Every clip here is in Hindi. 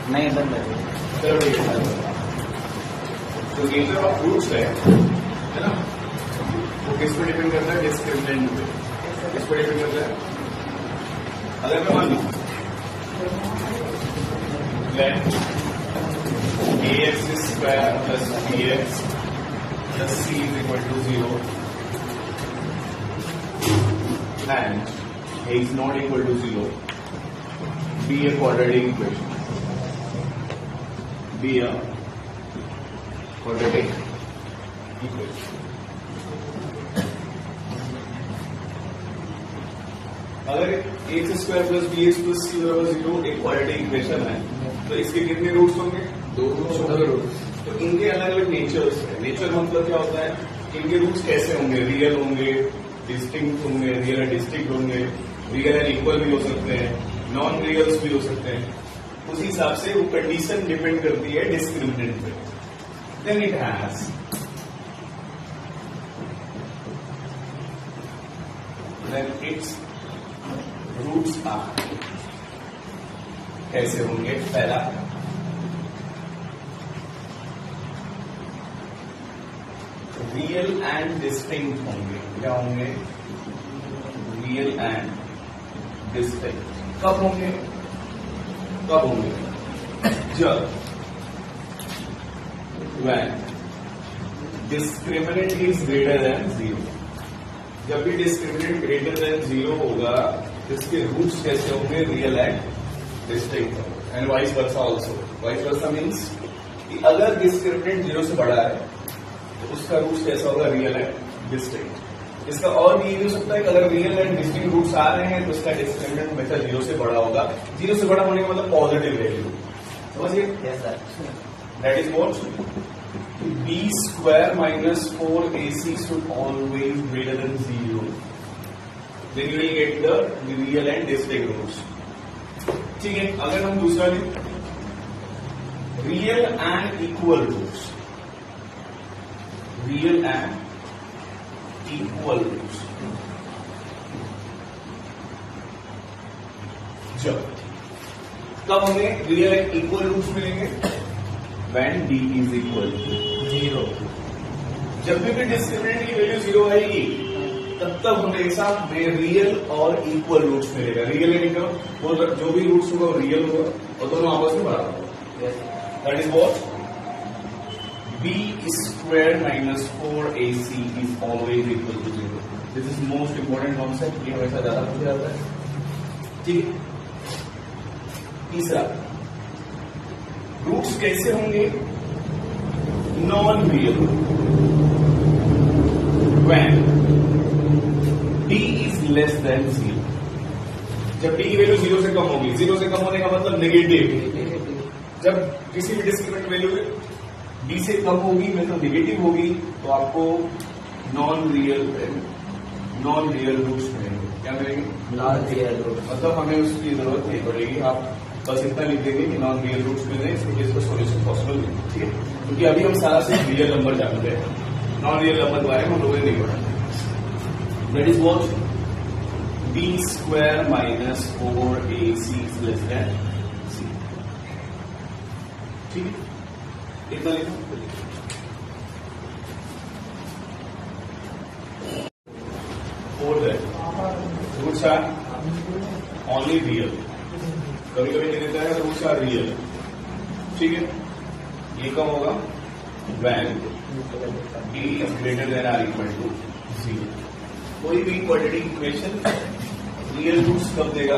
नहीं बंद है। तो नेचर ऑफ रूट्स है ना, वो किस पे डिपेंड करता है? डिस्क्रिमिनेंट पे। किस पे डिपेंड करता है? अगर मैं मान लूं ax square plus bx plus c is equal to 0 and a is not equal to 0, be a quadratic equation. Be a quadratic equation. अगर x square plus b x plus c बराबर 0 एक क्वाड्रेटिक इक्वेशन है, तो इसके कितने रूट्स होंगे? दो रूट्स। तो इनके अलग अलग नेचर्स है। नेचर मतलब क्या होता है? इनके रूट्स कैसे होंगे? रियल होंगे, डिस्टिंक्ट होंगे, रियल एंड डिस्टिंक्ट होंगे, रियल एंड इक्वल भी हो सकते हैं, नॉन रियल्स भी हो सकते हैं। उसी हिसाब से वो कंडीशन डिपेंड करती है डिस्क्रिमिनेंट पे। Then it has its roots are कैसे होंगे? पहला रियल एंड डिस्टिंक्ट होंगे। क्या होंगे? Real and distinct. कब होंगे? कब होंगे? जब when discriminant is greater than 0। जब भी डिस्क्रिमिनेंट ग्रेटर देन 0 होगा, इसके रूट्स कैसे होंगे? Real and distinct. And vice versa also. Vice versa means कि अगर डिस्क्रिमिनेंट 0 से बड़ा है तो उसका रूट्स कैसा होगा? Real and distinct. इसका और भी ये हो सकता है कि अगर रियल एंड डिस्टिंक्ट रूट्स आ रहे हैं तो इसका डिस्क्रिमिनेंट हमेशा 0 से बड़ा होगा। 0 से बड़ा होने का मतलब पॉजिटिव वैल्यू, समझिए? That is what b square minus 4ac should always greater than 0. Then you will get the real and distinct roots. ठीक है, अगर हम दूसरा लें, real and equal roots. Real and equal roots जब कब हमें रियल एंड इक्वल रूट्स मिलेंगे? when d is equal to 0। जब भी डिस्क्रिमिनेंट की वैल्यू 0 आएगी तब हमेशा हमें रियल और इक्वल रूट्स मिलेगा। रियल एंड इक्वल, वो जो भी रूट्स होगा वो रियल होगा और दोनों आपस में बराबर होगा। That is what b square minus 4ac is always equal to 0। This is most important concept, ये हमेशा ज्यादा पूछा जाता है। ठीक है, तीसरा रूट्स कैसे होंगे? Non real when d is less than 0। जब d की वैल्यू 0 से कम होगी। 0 से कम होने का मतलब नेगेटिव। जब किसी भी डिस्क्रिमिनेंट वैल्यू d से कम होगी मतलब नेगेटिव होगी, तो आपको नॉन रियल रूट्स मिलेंगे। क्या मिलेंगे? Non real root. मतलब हमें उसकी जरूरत नहीं पड़ेगी, आप बस इतना लिख देंगे कि नॉन रियल रूट्स मिल रहे हैं, इसके केस का सोल्यूशन पॉसिबल नहीं। ठीक है, क्योंकि अभी हम सारा सिर्फ रियल नंबर जानते हैं, नॉन रियल नंबर के बारे में हम लोगों ने नहीं पढ़ा। That is what b square minus 4ac is less than c। ठीक है, इतना लिखो। For that roots are only real. कभी कभी नहीं देता है रूट्स आर रियल। ठीक है, ये कब होगा? when d is greater than or equal to 0। कोई भी क्वाड्रेटिक इक्वेशन रियल रूट्स कब देगा?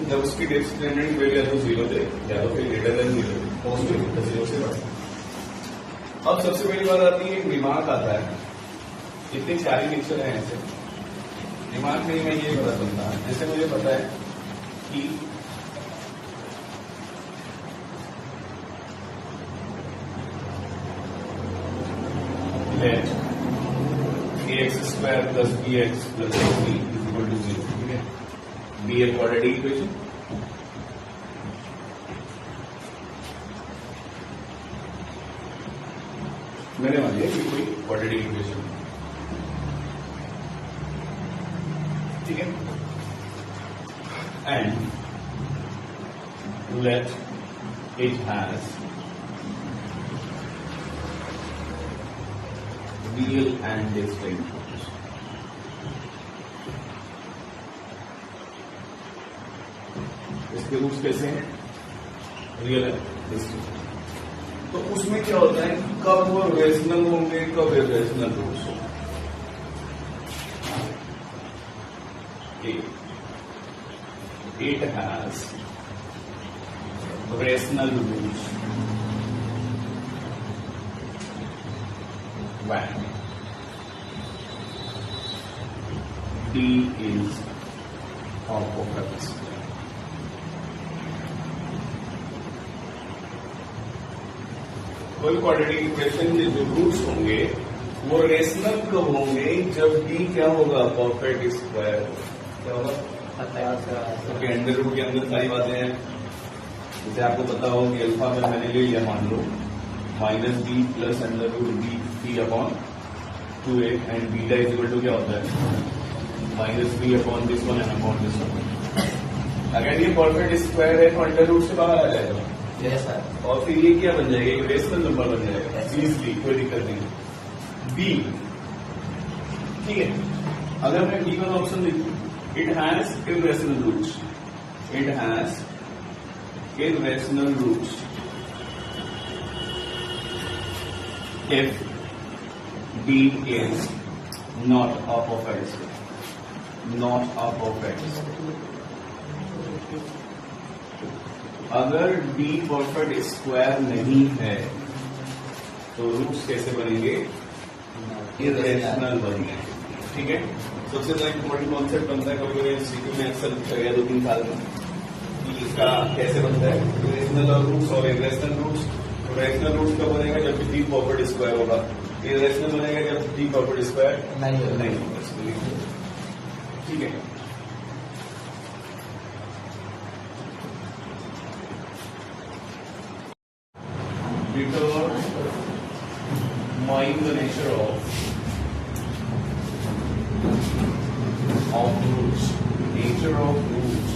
जब उसकी डिस्क्रिमिनेंट वैल्यू या तो 0 दे या तो फिर ग्रेटर देन 0 दे, पॉजिटिव 0 से बड़ा। अब सबसे पहली बात आती है, एक दिमाग आता है। इतने सारे पिक्चर हैं ऐसे, दिमाग में मैं ये पता चलता है। जैसे मुझे पता है कि let ax square plus bx plus c is equal to 0। ठीक है, be a quadratic equation। मैंने मान लिया कि कोई क्वाड्रेटिक इक्वेशन। ठीक है, and let it has real and distinct roots. इसके रूट्स कैसे हैं? रियल है, डिस्टिंक्ट। तो उसमें क्या होता है, कब वो रेशनल होंगे, कब इरेशनल रूट्स होंगे। It has rational roots when D is of focus. कोई क्वाड्रेटिक इक्वेशन के जो रूट्स होंगे वो रेशनल कब होंगे, जब D क्या होगा, परफेक्ट स्क्वायर। क्या होगा? क्योंकि अंडर रूट के अंदर सारी बातें हैं। जैसे आपको पता हो कि अल्फा में मैंने ले लिया, मान लो minus b plus under root b t upon 2a and beta is equal to क्या होता है, minus b upon this one and upon this one. अगर ये परफेक्ट स्क्वायर है तो अंडर रूट से बाहर आ जाएगा। Yes sir. और फिर ये क्या बन जाएगा, एक रेशनल नंबर बन जाएगा इजीली, कोई दिक्कत नहीं। बी ठीक है, अगर मैं बी का ऑप्शन लिखूं, it has irrational roots. It has irrational roots. If D is not a perfect square. Not a perfect square. अगर D perfect square नहीं है तो रूट्स कैसे बनेंगे, irrational बनेंगे। ठीक है, सबसे ज्यादा इम्पोर्टेंट कॉन्सेप्ट बनता है कभी कभी सीक्यू में अक्सर पूछा गया 2-3 साल में कि इसका कैसे बनता है रेशनल रूट्स और इरेशनल रूट्स। तो रेशनल रूट्स कब बनेगा, जब डी प्रॉपर्टी स्क्वायर होगा। इरेशनल बनेगा जब डी प्रॉपर्टी स्क्वायर नहीं होगा। ठीक है, determine the nature of roots, nature of roots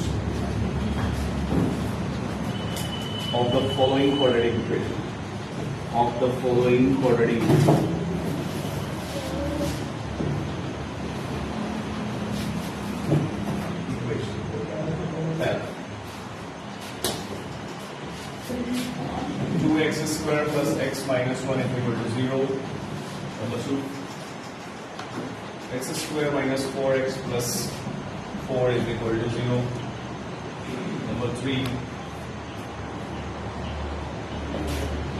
of the following quadratic equation, of the following quadratic equation. F 2x square plus x minus 1 is equal to 0. Number 2, x square minus 4x plus 4 is equal to 0. Number 3,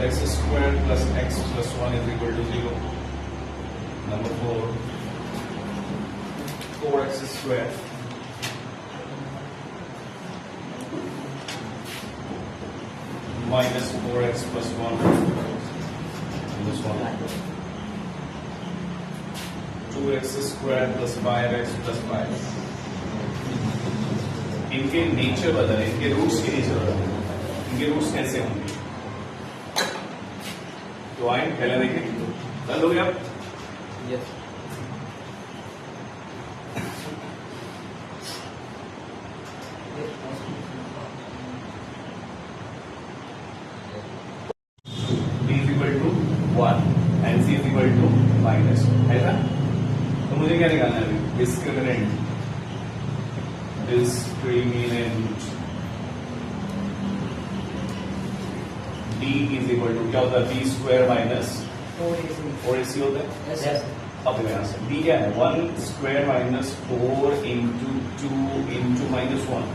x square plus x plus 1 is equal to 0. Number 4, 4x square minus 4x plus 1 this one. 2x square plus 5x plus 5. इनके नेचर बदले, इनके रूट्स के नेचर बदले, इनके रूट्स कैसे होंगे। तो आए पहले देखें, कर लोगे आप? यस। माइनस है ना, तो मुझे क्या निकालना है अभी, discriminant D is equal to क्या होता है, बी स्क्वायर माइनस 4ac होता है। यस। अब यहाँ से डी क्या है, 1 square minus 4 into 2 into minus 1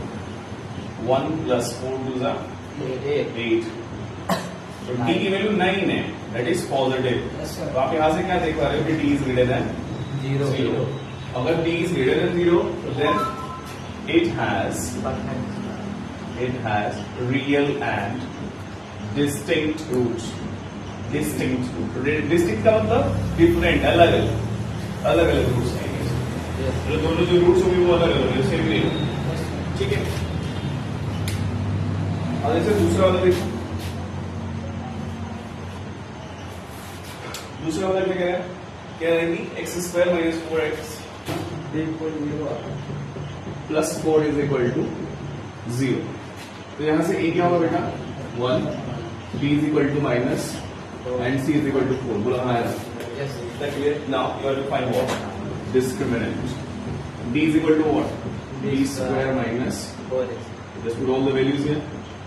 1 plus 4 two 8। तो डी की वैल्यू 9 है, दैट इज पॉजिटिव। तो आप यहां से क्या देख पा रहे हो कि डी इज ग्रेटर देन 0। अगर डी इज ग्रेटर देन 0 तो then it has real and distinct roots. Distinct का मतलब डिफरेंट, अलग अलग रूट्स हैं। तो दोनों जो रूट्स होंगे वो अलग अलग, सेम नहीं। ठीक है, अब जैसे दूसरा वाला देखो, दूसरा वाला क्या है, क्या है कि x square minus 4x plus 4 is equal to 0। तो यहां से ए क्या होगा बेटा, 1, b is equal to minus, and c is equal to 4. बोला हाँ यार. Yes, sir. Is that clear? Now you have to find what? Discriminant. d is equal to what? b square minus. 4x. Just put all the values here.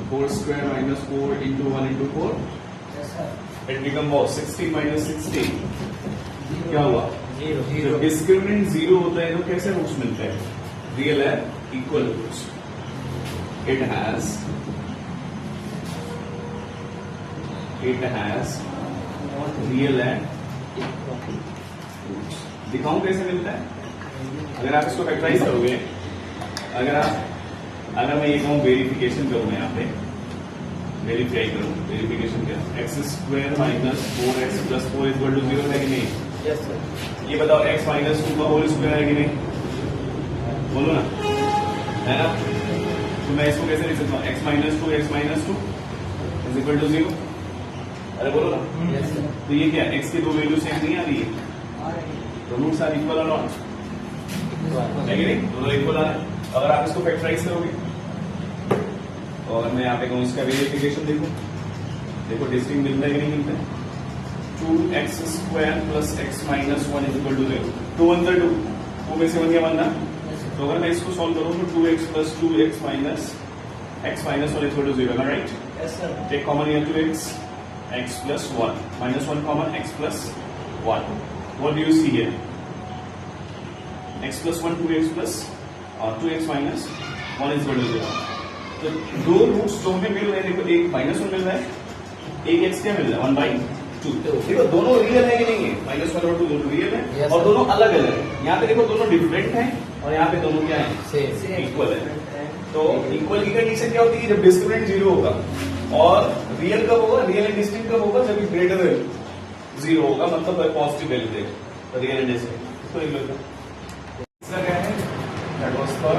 4 square minus 4 into 1 into 4. Yes, sir. It become what? 16 minus 16. क्या हुआ? 0. जब डिस्क्रिमिनेंट 0 होता है तो कैसे रूट्स मिलते हैं? रियल है, equal roots. It has real and roots. दिखाऊं कैसे मिलता है? अगर आप इसको फैक्टराइज करोगे, अगर मैं ये कहूँ वेरिफिकेशन करूँ, मैं यहाँ पे वेरीफाई करूँ, वेरिफिकेशन क्या? X square minus 4x plus 4 equal to 0 है कि नहीं? Yes, sir. ये बताओ x माइनस 2 का होल स्क्वायर है कि नहीं? बोलो ना, है ना? तो मैं इसको कैसे लिख सकता हूँ? x minus 2 is equal to 0. अरे बोलो ना. Yes, sir. तो ये क्या, x की दो वैल्यू सेम नहीं आ रही है? तो रूट्स आर इक्वल और नॉट, है कि नहीं? दोनों इक्वल आ रहे हैं. अगर आप इसको फैक्टराइज करोगे और मैं यहाँ पे कहूँ इसका वेरिफिकेशन देखो डिस्टिंक्ट मिलता है कि नहीं मिलता है? 2x square plus x minus 1 is equal to 0. 2 1 2, 2 में से 1 गया 1 ना. तो अगर मैं इसको सॉल्व करूँ तो 2x plus 2x minus x minus 1 equal to 0, right? Yes, sir. Take common here 2x, x plus 1 minus 1 common, x plus 1. What do you see here? x plus 1 2x plus 2x minus 1 equal to 0. तो दो रूट्स जो हमें मिल रहे हैं, देखो एक माइनस 1 मिल रहा है, एक x क्या मिल रहा है? 1/2. देखो दोनों रियल है कि नहीं है? माइनस 1 और 2 दोनों रियल है. Yes, और sir. दोनों अलग अलग है. यहाँ पे देखो दोनों डिफरेंट हैं और यहाँ पे दोनों क्या है? Same. इक्वल है. तो इक्वल की कंडीशन क्या होती है? जब डिस्क्रिमिनेंट 0 होगा. और रियल कब होगा? रियल एंड डिस्टिंक्ट कब होगा? जब ग्रेटर देन 0 होगा, मतलब पॉजिटिव वैल्यू देगा. रियल एंड डिस्टिंक्ट इसको लिख लो. इसका क्या है? That was for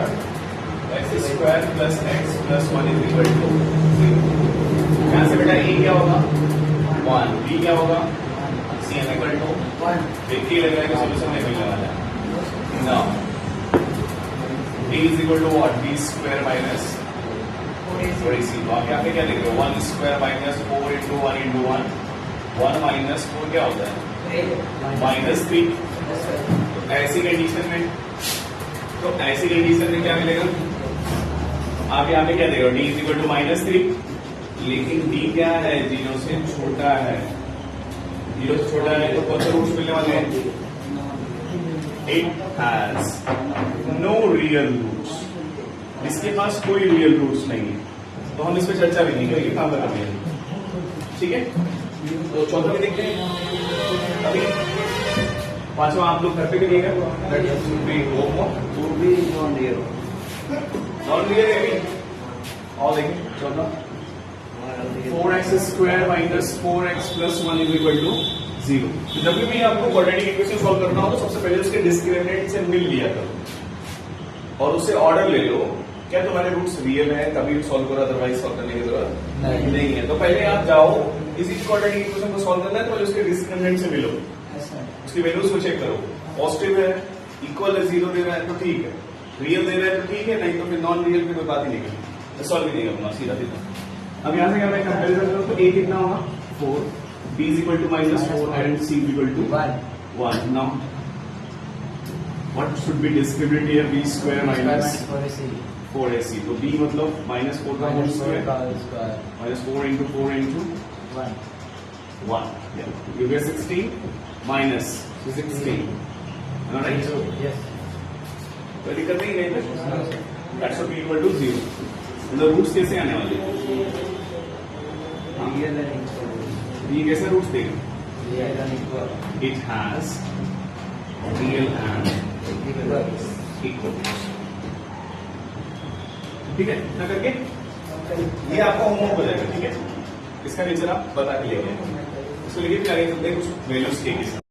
x square plus x plus 1 is equal to 0. यहाँ से बेटा a क्या होगा? 1. b क्या होगा? c is equal to 1. देखिए लग रहा है कि सॉल्यूशन नहीं मिलने वाला है. Now b is equal to what? b square minus 4ac. तो आप यहाँ पे क्या देख रहे हो? 1 square minus 4 into 1 into 1. 1 minus 4 क्या होता है? माइनस 3. Yes, sir. तो ऐसी कंडीशन में क्या मिलेगा? आप यहाँ पे क्या देख रहे हो? d is equal to minus 3. लेकिन d क्या है? 0 से छोटा है. 0 से छोटा है तो कौन से रूट्स मिलने वाले हैं? It has no real roots. इसके पास कोई रियल रूट्स नहीं है, तो हम इस पर चर्चा भी नहीं करेंगे, काम कर रहे हैं. ठीक है. तो चौथा में देखते हैं. अभी पांचवा आप लोग घर पे करिएगा. Would be non-real. Non real है अभी. और देखिए चौथा 4x square minus 4x plus 1 is equal to 0. तो जब भी आपको क्वाड्रेटिक इक्वेशन सॉल्व करना हो तो सबसे पहले उसके डिस्क्रिमिनेंट से मिल लिया करो और उससे ऑर्डर ले लो. क्या तुम्हारे रूट्स रियल है तभी सॉल्व करो, अदरवाइज सॉल्व करने की जरूरत नहीं है. तो पहले आप जाओ, इसी क्वाड्रेटिक इक्वेशन को सॉल्व करना है तो पहले उसके डिस्क्रिमिनेंट से मिलो, Yes, sir. उसकी वैल्यूज को चेक करो. पॉजिटिव है, इक्वल है, 0 दे रहा है तो ठीक है, रियल दे रहा है तो ठीक है, नहीं तो फिर नॉन रियल की कोई बात ही नहीं करनी, सॉल्व ही नहीं करना, सीधा सीधा. अब यहाँ से क्या मैं कंपेरिजन करूँ तो a कितना होगा? 4. b is equal to minus 4 and c is equal to 1. Now what should be discriminant here? b square minus 4ac. तो b मतलब माइनस 4 का whole square minus 4 into 4 into 1. You get 16 minus 16. Am I right? Yes. कोई दिक्कत नहीं है. That should be equal to 0. मतलब रूट्स कैसे आने वाले? Real and equal. ये कैसे रूट्स देगा? Real and equal. It has real and Equal. equal. ठीक है ना करके ये आपका होमवर्क हो जाएगा. ठीक है, इसका नेचर आप बता के लेंगे. इसको लिखिए फिर आगे चलते हैं कुछ वैल्यूज के साथ.